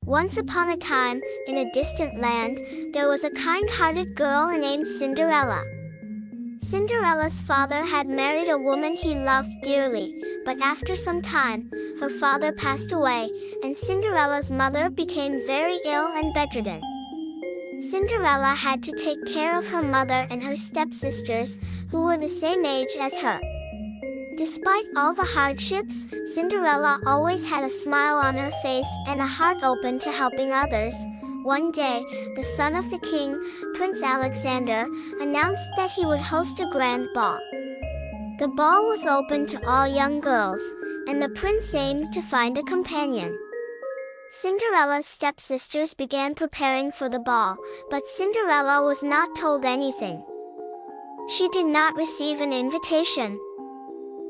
Once upon a time, in a distant land, there was a kind-hearted girl named Cinderella. Cinderella's father had married a woman he loved dearly, but after some time, her father passed away, and Cinderella's mother became very ill and bedridden. Cinderella had to take care of her mother and her stepsisters, who were the same age as her. Despite all the hardships, Cinderella always had a smile on her face and a heart open to helping others. One day, the son of the king, Prince Alexander, announced that he would host a grand ball. The ball was open to all young girls, and the prince aimed to find a companion. Cinderella's stepsisters began preparing for the ball, but Cinderella was not told anything. She did not receive an invitation.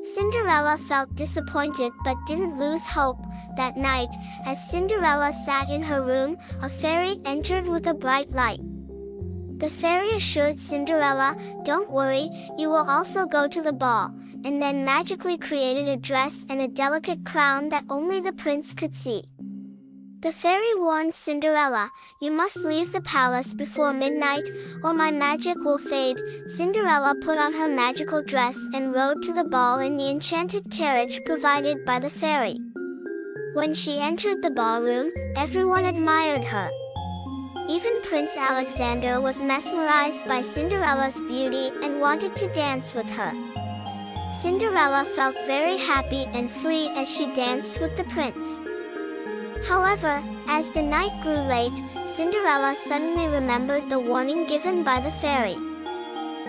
Cinderella felt disappointed but didn't lose hope. That night, as Cinderella sat in her room, a fairy entered with a bright light. The fairy assured Cinderella, "Don't worry, you will also go to the ball," and then magically created a dress and a delicate crown that only the prince could see. The fairy warned Cinderella, "You must leave the palace before midnight, or my magic will fade." Cinderella put on her magical dress and rode to the ball in the enchanted carriage provided by the fairy. When she entered the ballroom, everyone admired her. Even Prince Alexander was mesmerized by Cinderella's beauty and wanted to dance with her. Cinderella felt very happy and free as she danced with the prince. However, as the night grew late, Cinderella suddenly remembered the warning given by the fairy.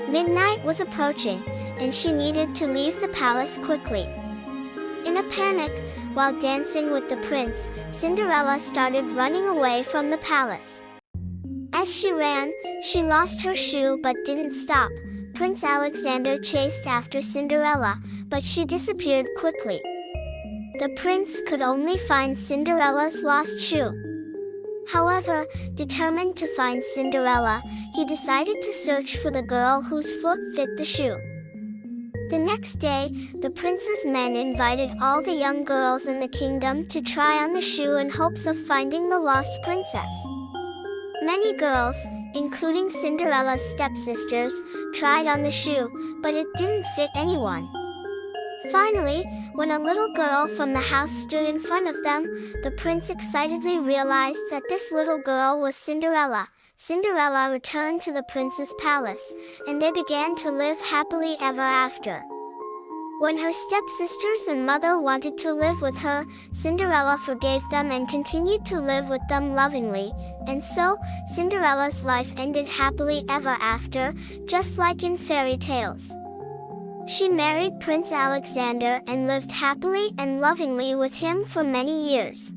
Midnight was approaching, and she needed to leave the palace quickly. In a panic, while dancing with the prince, Cinderella started running away from the palace. As she ran, she lost her shoe but didn't stop. Prince Alexander chased after Cinderella, but she disappeared quickly. The prince could only find Cinderella's lost shoe. However, determined to find Cinderella, he decided to search for the girl whose foot fit the shoe. The next day, the prince's men invited all the young girls in the kingdom to try on the shoe in hopes of finding the lost princess. Many girls, including Cinderella's stepsisters, tried on the shoe, but it didn't fit anyone. Finally, when a little girl from the house stood in front of them, the prince excitedly realized that this little girl was Cinderella. Cinderella returned to the prince's palace, and they began to live happily ever after. When her stepsisters and mother wanted to live with her, Cinderella forgave them and continued to live with them lovingly, and so, Cinderella's life ended happily ever after, just like in fairy tales. She married Prince Alexander and lived happily and lovingly with him for many years.